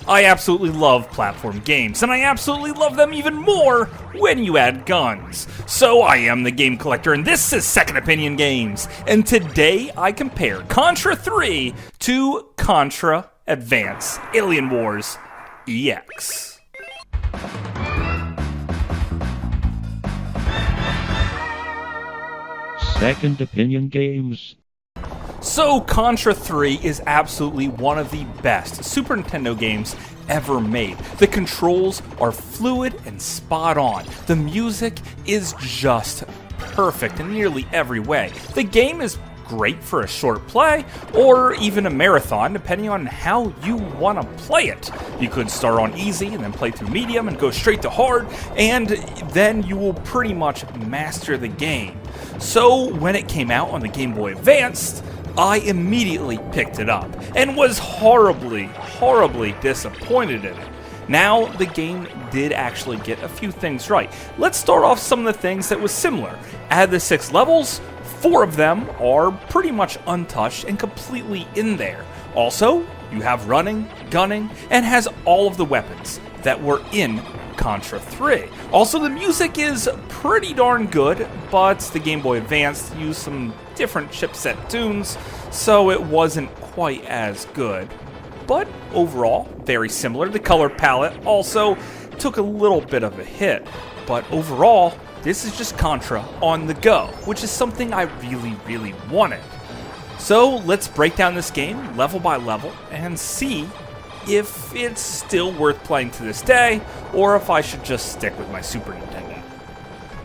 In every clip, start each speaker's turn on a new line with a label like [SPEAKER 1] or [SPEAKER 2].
[SPEAKER 1] I absolutely love platform games, and I absolutely love them even more when you add guns. So I am the Game Collector, and this is Second Opinion Games, and today I compare Contra 3 to Contra Advance Alien Wars EX.
[SPEAKER 2] Second Opinion Games.
[SPEAKER 1] So, Contra 3 is absolutely one of the best Super Nintendo games ever made. The controls are fluid and spot on. The music is just perfect in nearly every way. The game is great for a short play, or even a marathon, depending on how you want to play it. You could start on easy and then play through medium and go straight to hard, and then you will pretty much master the game. So, when it came out on the Game Boy Advance, I immediately picked it up, and was horribly disappointed in it. Now, the game did actually get a few things right. Let's start off some of the things that was similar. Out of the 6 levels, 4 of them are pretty much untouched and completely in there. Also, you have running, gunning, and has all of the weapons that were in Contra 3. Also, the music is pretty darn good, but the Game Boy Advance used some different chipset tunes, so it wasn't quite as good. But overall, very similar. The color palette also took a little bit of a hit, but overall, this is just Contra on the go, which is something I really wanted. So let's break down this game level by level and see if it's still worth playing to this day, or if I should just stick with my Super Nintendo.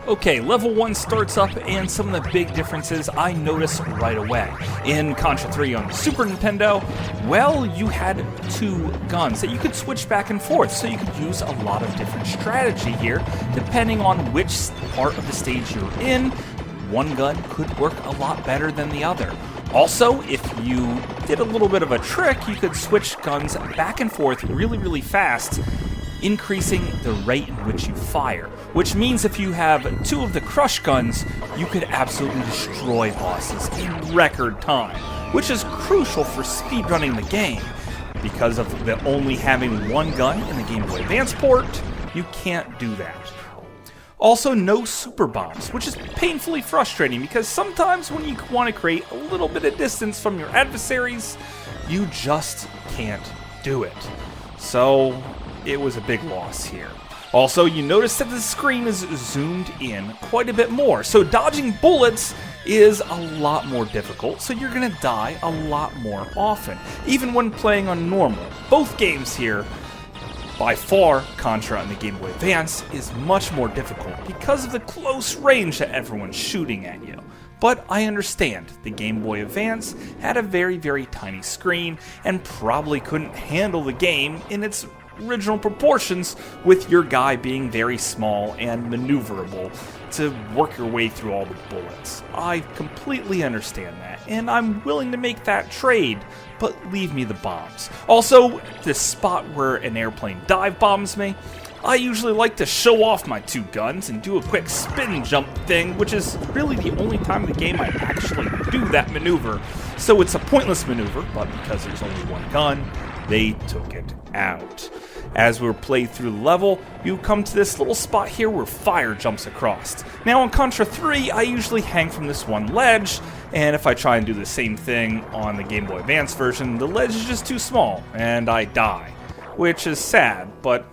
[SPEAKER 1] Okay, level 1 starts up, and some of the big differences I notice right away. In Contra 3 on the Super Nintendo, well, you had 2 guns that you could switch back and forth, so you could use a lot of different strategy here, depending on which part of the stage you're in. One gun could work a lot better than the other. Also, if you did a little bit of a trick, you could switch guns back and forth really fast, increasing the rate in which you fire. Which means if you have 2 of the crush guns, you could absolutely destroy bosses in record time, which is crucial for speedrunning the game. Because of the only having 1 gun in the Game Boy Advance port, you can't do that. Also, no super bombs, which is painfully frustrating because sometimes when you want to create a little bit of distance from your adversaries, you just can't do it. So, it was a big loss here. Also, you notice that the screen is zoomed in quite a bit more, so dodging bullets is a lot more difficult, so you're going to die a lot more often, even when playing on normal. Both games here, by far, Contra on the Game Boy Advance is much more difficult because of the close range that everyone's shooting at you. But I understand, the Game Boy Advance had a very tiny screen and probably couldn't handle the game in its original proportions, with your guy being very small and maneuverable to work your way through all the bullets. I completely understand that, and I'm willing to make that trade, but leave me the bombs. Also, this spot where an airplane dive bombs me, I usually like to show off my 2 guns and do a quick spin jump thing, which is really the only time in the game I actually do that maneuver. So it's a pointless maneuver, but because there's only 1 gun, they took it out. As we play through the level, you come to this little spot here where fire jumps across. Now on Contra 3, I usually hang from this one ledge, and if I try and do the same thing on the Game Boy Advance version, the ledge is just too small, and I die. Which is sad, but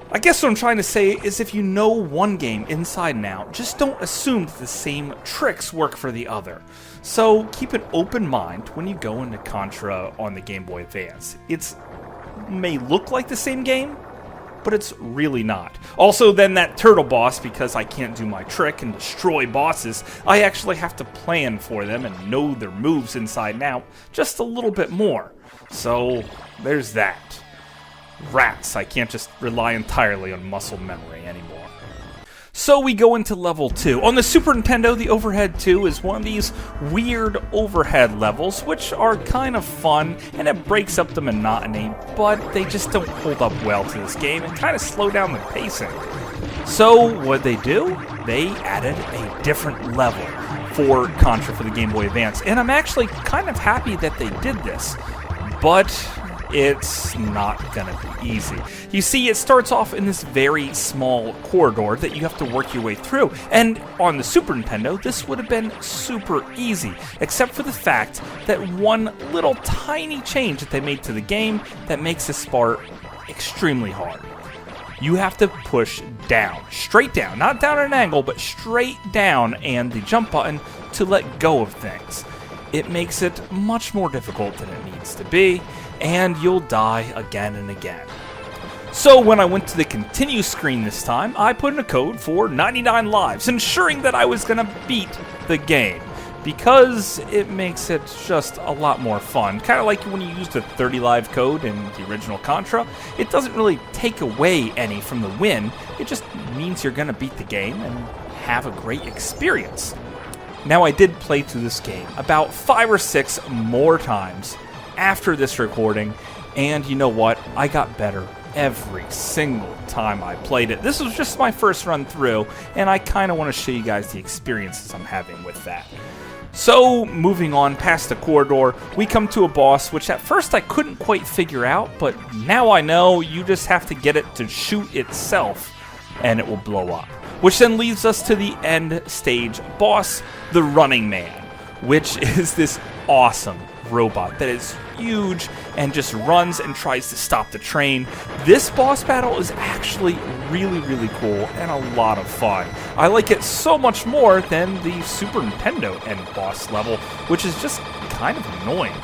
[SPEAKER 1] I guess what I'm trying to say is if you know one game inside and out, just don't assume that the same tricks work for the other. So keep an open mind when you go into Contra on the Game Boy Advance. It may look like the same game, but it's really not. Also, then that turtle boss, because I can't do my trick and destroy bosses, I actually have to plan for them and know their moves inside and out just a little bit more. So there's that. Rats, I can't just rely entirely on muscle memory anymore. So we go into level 2. On the Super Nintendo, the Overhead 2 is one of these weird overhead levels, which are kind of fun, and it breaks up the monotony, but they just don't hold up well to this game and kind of slow down the pacing. So what they do? They added a different level for Contra for the Game Boy Advance, and I'm actually kind of happy that they did this. But it's not gonna be easy. You see, it starts off in this very small corridor that you have to work your way through, and on the Super Nintendo, this would have been super easy, except for the fact that one little tiny change that they made to the game that makes this part extremely hard. You have to push down, straight down, not down at an angle, but straight down, and the jump button to let go of things. It makes it much more difficult than it needs to be, and you'll die again and again. So when I went to the continue screen this time, I put in a code for 99 lives, ensuring that I was going to beat the game, because it makes it just a lot more fun. Kind of like when you use the 30 live code in the original Contra, it doesn't really take away any from the win, it just means you're going to beat the game and have a great experience. Now, I did play through this game about 5 or 6 more times after this recording, and you know what? I got better every single time I played it. This was just my first run through, and I kind of want to show you guys the experiences I'm having with that. So, moving on past the corridor, we come to a boss, which at first I couldn't quite figure out, but now I know you just have to get it to shoot itself, and it will blow up. Which then leads us to the end stage boss, the Running Man, which is this awesome robot that is huge and just runs and tries to stop the train. This boss battle is actually really cool and a lot of fun. I like it so much more than the Super Nintendo end boss level, which is just kind of annoying.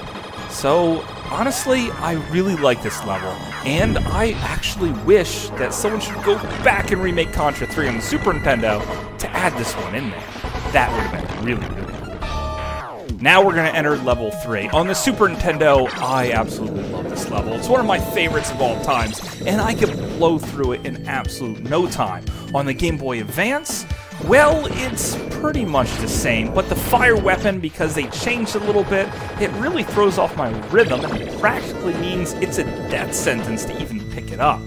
[SPEAKER 1] So honestly, I really like this level, and I actually wish that someone should go back and remake Contra 3 on the Super Nintendo to add this one in there. That would have been really cool. Now we're going to enter level 3. On the Super Nintendo, I absolutely love this level. It's one of my favorites of all times, and I could blow through it in absolute no time. On the Game Boy Advance, well, it's pretty much the same, but the fire weapon, because they changed a little bit, it really throws off my rhythm and practically means it's a death sentence to even pick it up.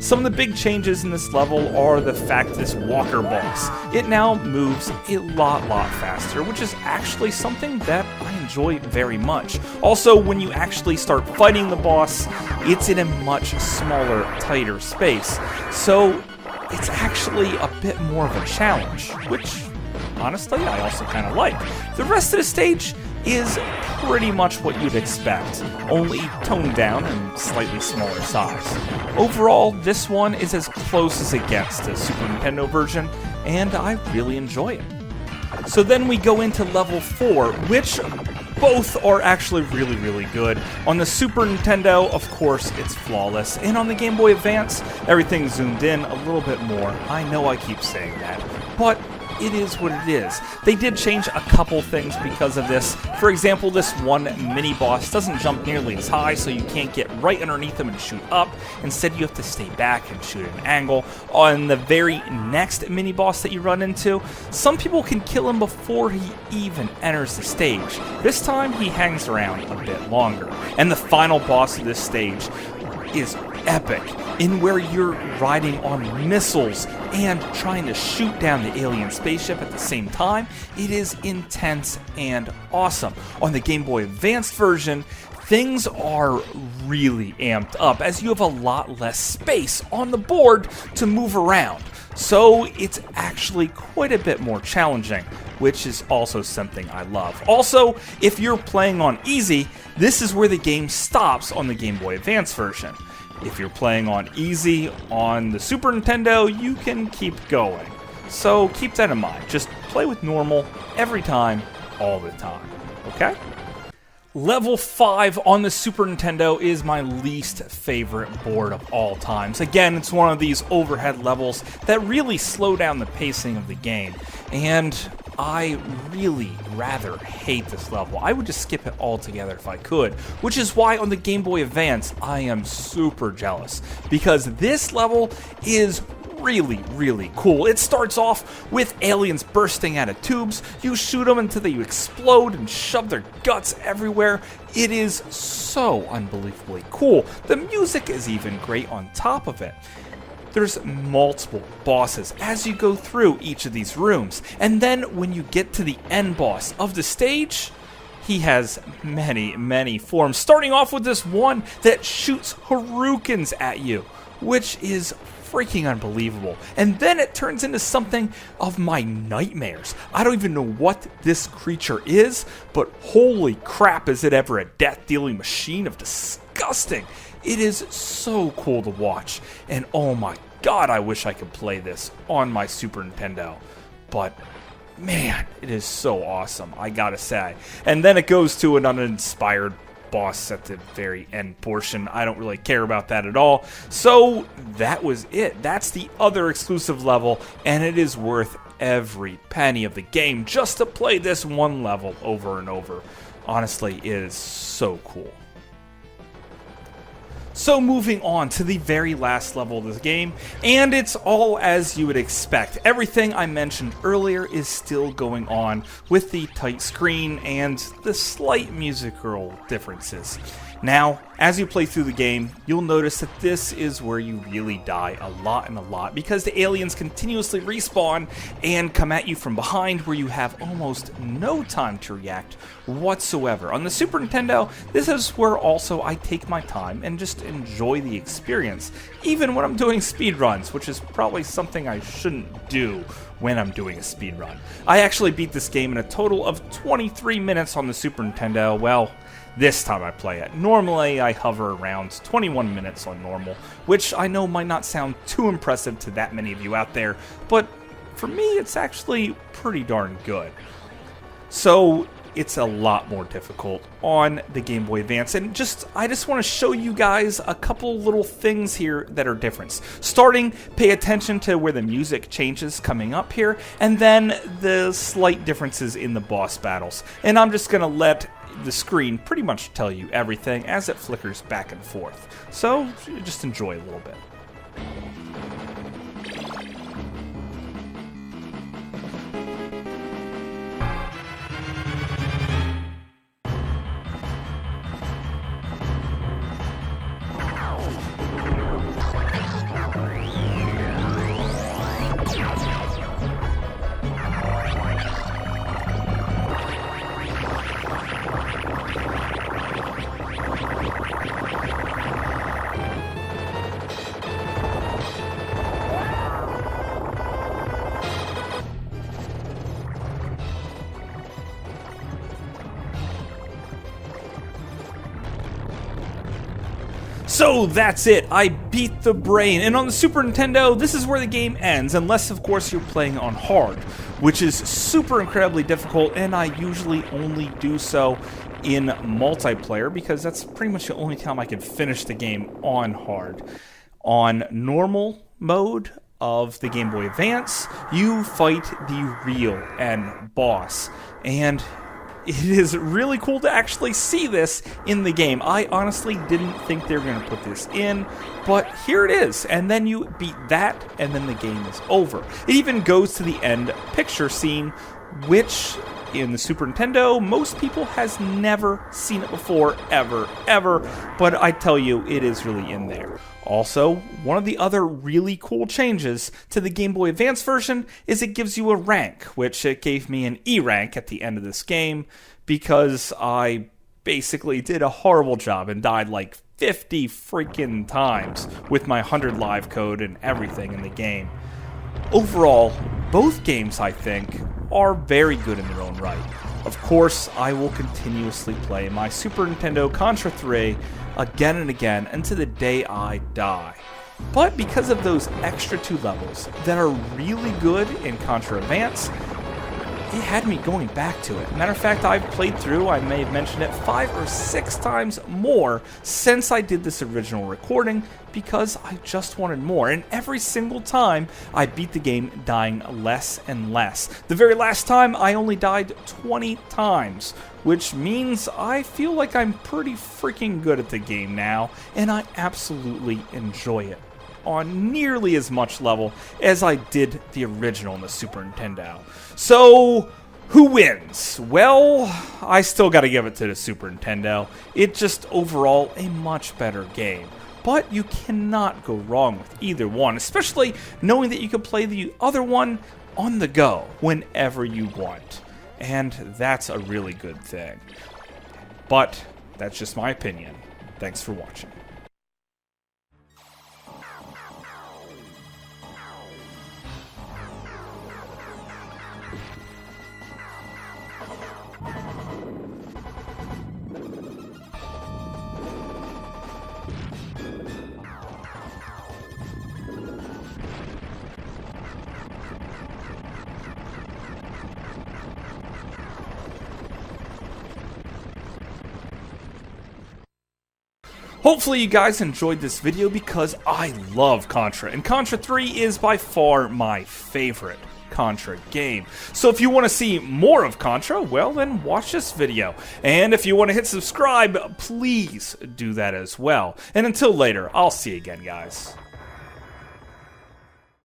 [SPEAKER 1] Some of the big changes in this level are the fact this walker boss, it now moves a lot faster, which is actually something that I enjoy very much. Also, when you actually start fighting the boss, it's in a much smaller, tighter space, so it's actually a bit more of a challenge, which honestly I also kind of like. The rest of the stage is pretty much what you'd expect, only toned down and slightly smaller size. Overall, this one is as close as it gets to the Super Nintendo version, and I really enjoy it. So then we go into level 4, which both are actually really good. On the Super Nintendo, of course, it's flawless, and on the Game Boy Advance, everything's zoomed in a little bit more. I know I keep saying that, but it is what it is. They did change a couple things because of this. For example, this one mini-boss doesn't jump nearly as high, so you can't get right underneath him and shoot up. Instead, you have to stay back and shoot at an angle. On the very next mini-boss that you run into, some people can kill him before he even enters the stage. This time, he hangs around a bit longer. And the final boss of this stage is epic, in where you're riding on missiles and trying to shoot down the alien spaceship at the same time. It is intense and awesome. On the Game Boy Advanced version, things are really amped up as you have a lot less space on the board to move around. So it's actually quite a bit more challenging, which is also something I love. Also, if you're playing on easy, this is where the game stops on the Game Boy Advance version. If you're playing on easy on the Super Nintendo, you can keep going. So keep that in mind. Just play with normal every time, all the time. Okay? Level 5 on the Super Nintendo is my least favorite board of all times. Again, it's one of these overhead levels that really slow down the pacing of the game, and I really rather hate this level. I would just skip it altogether if I could, which is why on the Game Boy Advance I am super jealous, because this level is really cool. It starts off with aliens bursting out of tubes. You shoot them until they explode and shove their guts everywhere. It is so unbelievably cool. The music is even great on top of it. There's multiple bosses as you go through each of these rooms, and then when you get to the end boss of the stage, he has many, many forms, starting off with this one that shoots Haroukens at you, which is freaking unbelievable. And then it turns into something of my nightmares. I don't even know what this creature is, but holy crap, is it ever a death-dealing machine of disgusting. It is so cool to watch, and oh my god, I wish I could play this on my Super Nintendo. But man, it is so awesome, I gotta say. And then it goes to an uninspired boss at the very end portion. I don't really care about that at all. So that was it. That's the other exclusive level, and it is worth every penny of the game just to play this one level over and over. Honestly, it is so cool. So moving on to the very last level of this game, and it's all as you would expect. Everything I mentioned earlier is still going on with the tight screen and the slight musical differences. Now, as you play through the game, you'll notice that this is where you really die a lot and a lot, because the aliens continuously respawn and come at you from behind where you have almost no time to react whatsoever. On the Super Nintendo, this is where also I take my time and just enjoy the experience, even when I'm doing speedruns, which is probably something I shouldn't do when I'm doing a speedrun. I actually beat this game in a total of 23 minutes on the Super Nintendo. Well, this time I play it. Normally I hover around 21 minutes on normal, which I know might not sound too impressive to that many of you out there, but for me it's actually pretty darn good. So it's a lot more difficult on the Game Boy Advance, and I just want to show you guys a couple little things here that are different. Starting, pay attention to where the music changes coming up here, and then the slight differences in the boss battles. And I'm just going to let the screen pretty much tell you everything as it flickers back and forth. So just enjoy a little bit. So that's it, I beat the brain, and on the Super Nintendo, this is where the game ends, unless of course you're playing on hard, which is super incredibly difficult, and I usually only do so in multiplayer, because that's pretty much the only time I can finish the game on hard. On normal mode of the Game Boy Advance, you fight the real end boss, and it is really cool to actually see this in the game. I honestly didn't think they were going to put this in, but here it is. And then you beat that, and then the game is over. It even goes to the end picture scene, which in the Super Nintendo, most people has never seen it before, ever. But I tell you, it is really in there. Also, one of the other really cool changes to the Game Boy Advance version is it gives you a rank, which it gave me an E rank at the end of this game because I basically did a horrible job and died like 50 freaking times with my 100 live code and everything in the game. Overall, both games, I think, are very good in their own right. Of course, I will continuously play my Super Nintendo Contra 3 again and again until the day I die. But because of those extra 2 levels that are really good in Contra Advance, it had me going back to it. Matter of fact, I've played through, I may have mentioned it, 5 or 6 times more since I did this original recording because I just wanted more. And every single time, I beat the game dying less and less. The very last time, I only died 20 times, which means I feel like I'm pretty freaking good at the game now, and I absolutely enjoy it on nearly as much level as I did the original on the Super Nintendo. So, who wins? Well, I still gotta give it to the Super Nintendo. It's just overall a much better game. But you cannot go wrong with either one, especially knowing that you can play the other one on the go whenever you want. And that's a really good thing. But that's just my opinion. Thanks for watching. Hopefully you guys enjoyed this video because I love Contra, and Contra 3 is by far my favorite Contra game. So if you want to see more of Contra, well then watch this video. And if you want to hit subscribe, please do that as well. And until later, I'll see you again, guys.